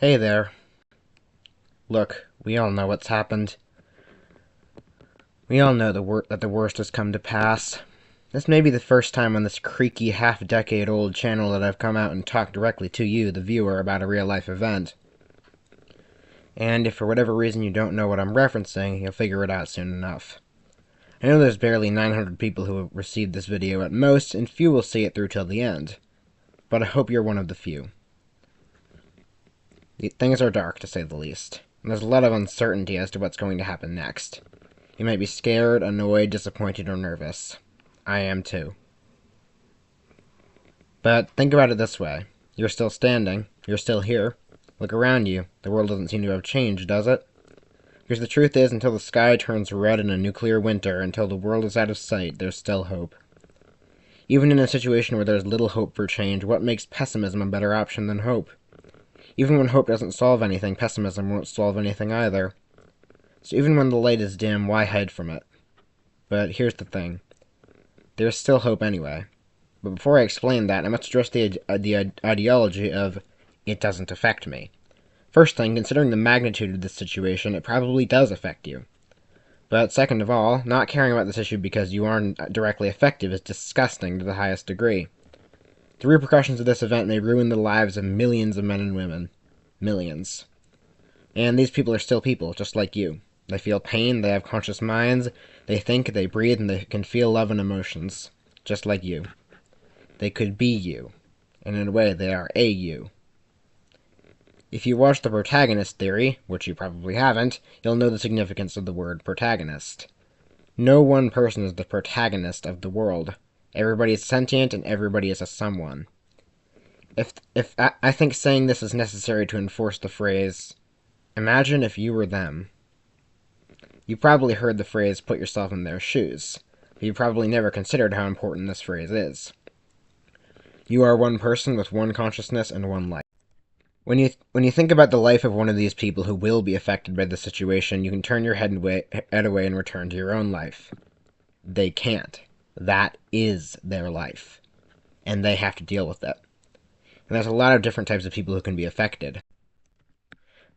Hey there. Look, we all know what's happened. We all know that the worst has come to pass. This may be the first time on this creaky half-decade-old channel that I've come out and talked directly to you, the viewer, about a real-life event. And if for whatever reason you don't know what I'm referencing, you'll figure it out soon enough. I know there's barely 900 people who have received this video at most, and few will see it through till the end. But I hope you're one of the few. Things are dark, to say the least. And there's a lot of uncertainty as to what's going to happen next. You might be scared, annoyed, disappointed, or nervous. I am too. But think about it this way. You're still standing. You're still here. Look around you. The world doesn't seem to have changed, does it? Because the truth is, until the sky turns red in a nuclear winter, until the world is out of sight, there's still hope. Even in a situation where there's little hope for change, what makes pessimism a better option than hope? Even when hope doesn't solve anything, pessimism won't solve anything either. So even when the light is dim, why hide from it? But here's the thing. There's still hope anyway. But before I explain that, I must address the ideology of, it doesn't affect me. First thing, considering the magnitude of this situation, it probably does affect you. But second of all, not caring about this issue because you aren't directly affected is disgusting to the highest degree. The repercussions of this event may ruin the lives of millions of men and women. Millions. And these people are still people, just like you. They feel pain, they have conscious minds, they think, they breathe, and they can feel love and emotions. Just like you. They could be you. And in a way, they are a you. If you watch the protagonist theory, which you probably haven't, you'll know the significance of the word protagonist. No one person is the protagonist of the world. Everybody is sentient, and everybody is a someone. I think saying this is necessary to enforce the phrase, imagine if you were them. You probably heard the phrase, put yourself in their shoes, but you probably never considered how important this phrase is. You are one person with one consciousness and one life. When you think about the life of one of these people who will be affected by the situation, you can turn your head away and return to your own life. They can't. That is their life. And they have to deal with it. And there's a lot of different types of people who can be affected.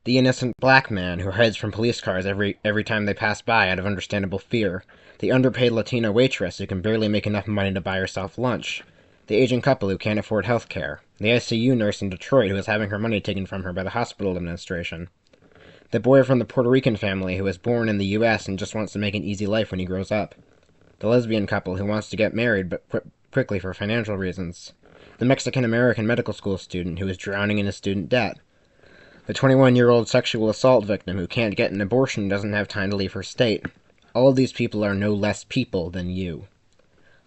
The innocent black man who hides from police cars every time they pass by out of understandable fear. The underpaid Latina waitress who can barely make enough money to buy herself lunch. The aging couple who can't afford health care. The ICU nurse in Detroit who is having her money taken from her by the hospital administration. The boy from the Puerto Rican family who was born in the U.S. and just wants to make an easy life when he grows up. The lesbian couple who wants to get married but quickly for financial reasons. The Mexican-American medical school student who is drowning in his student debt. The 21-year-old sexual assault victim who can't get an abortion and doesn't have time to leave her state. All of these people are no less people than you.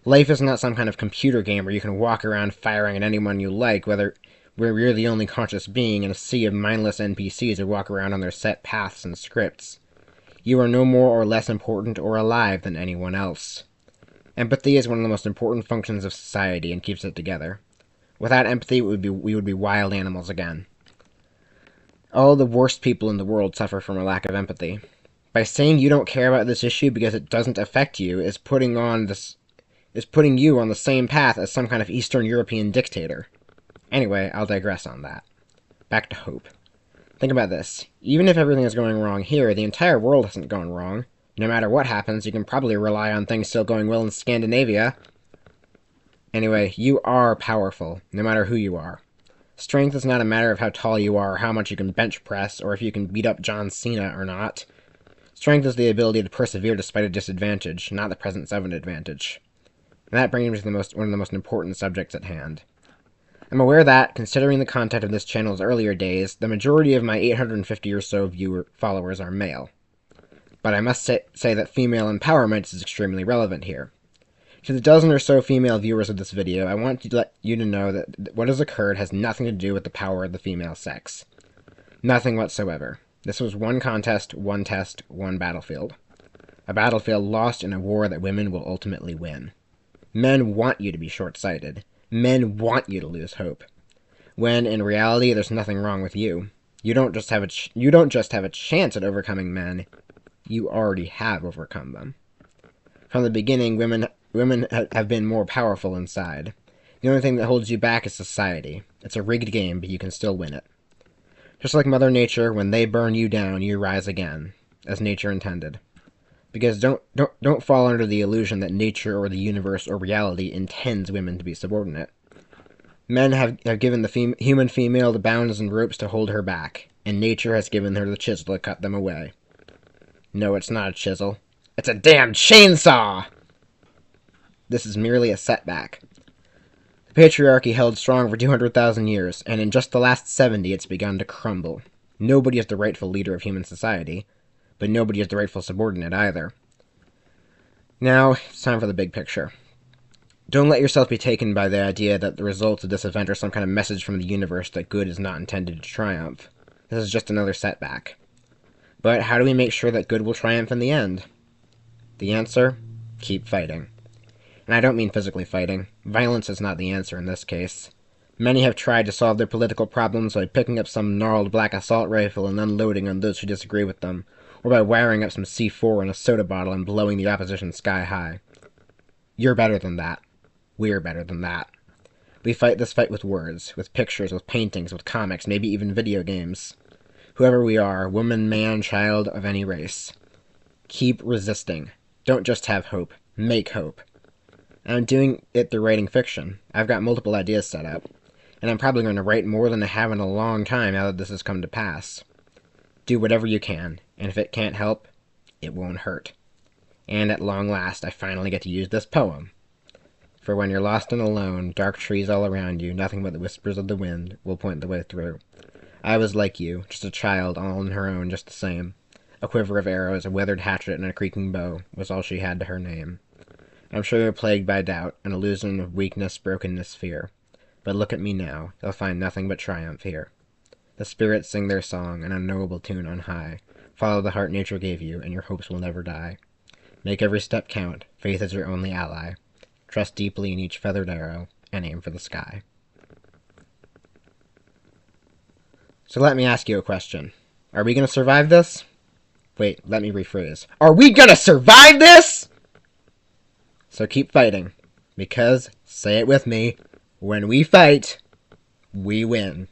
Life is not some kind of computer game where you can walk around firing at anyone you like, where you're the only conscious being in a sea of mindless NPCs who walk around on their set paths and scripts. You are no more or less important or alive than anyone else. Empathy is one of the most important functions of society and keeps it together. Without empathy, we would be wild animals again. All the worst people in the world suffer from a lack of empathy. By saying you don't care about this issue because it doesn't affect you is putting you on the same path as some kind of Eastern European dictator. Anyway, I'll digress on that. Back to hope. Think about this. Even if everything is going wrong here, the entire world hasn't gone wrong. No matter what happens, you can probably rely on things still going well in Scandinavia. Anyway, you are powerful, no matter who you are. Strength is not a matter of how tall you are, or how much you can bench press, or if you can beat up John Cena or not. Strength is the ability to persevere despite a disadvantage, not the presence of an advantage. And that brings me to one of the most important subjects at hand. I'm aware that, considering the content of this channel's earlier days, the majority of my 850 or so followers are male. But I must say that female empowerment is extremely relevant here. To the dozen or so female viewers of this video, I want to let you to know that what has occurred has nothing to do with the power of the female sex. Nothing whatsoever. This was one contest, one test, one battlefield. A battlefield lost in a war that women will ultimately win. Men want you to be short-sighted. Men want you to lose hope. When, in reality, there's nothing wrong with you. You don't just have a chance at overcoming men. You already have overcome them. From the beginning, women have been more powerful inside. The only thing that holds you back is society. It's a rigged game, but you can still win it. Just like Mother Nature, when they burn you down, you rise again, as nature intended. Because don't fall under the illusion that nature or the universe or reality intends women to be subordinate. Men have given the human female the bounds and ropes to hold her back, and nature has given her the chisel to cut them away. No, it's not a chisel. It's a damn chainsaw! This is merely a setback. The patriarchy held strong for 200,000 years, and in just the last 70 it's begun to crumble. Nobody is the rightful leader of human society, but nobody is the rightful subordinate either. Now, it's time for the big picture. Don't let yourself be taken by the idea that the results of this event are some kind of message from the universe that good is not intended to triumph. This is just another setback. But how do we make sure that good will triumph in the end? The answer? Keep fighting. And I don't mean physically fighting. Violence is not the answer in this case. Many have tried to solve their political problems by picking up some gnarled black assault rifle and unloading on those who disagree with them, or by wiring up some C4 in a soda bottle and blowing the opposition sky high. You're better than that. We're better than that. We fight this fight with words, with pictures, with paintings, with comics, maybe even video games. Whoever we are, woman, man, child, of any race. Keep resisting. Don't just have hope. Make hope. I'm doing it through writing fiction. I've got multiple ideas set up, and I'm probably going to write more than I have in a long time now that this has come to pass. Do whatever you can, and if it can't help, it won't hurt. And at long last, I finally get to use this poem. For when you're lost and alone, dark trees all around you, nothing but the whispers of the wind will point the way through. I was like you, just a child, all on her own, just the same. A quiver of arrows, a weathered hatchet, and a creaking bow was all she had to her name. I'm sure you're plagued by doubt, an illusion of weakness, brokenness, fear. But look at me now, you'll find nothing but triumph here. The spirits sing their song, an unknowable tune on high. Follow the heart nature gave you, and your hopes will never die. Make every step count, faith is your only ally. Trust deeply in each feathered arrow, and aim for the sky. So let me ask you a question. Are we going to survive this? Wait, let me rephrase. Are we going to survive this? So keep fighting, because, say it with me, when we fight, we win.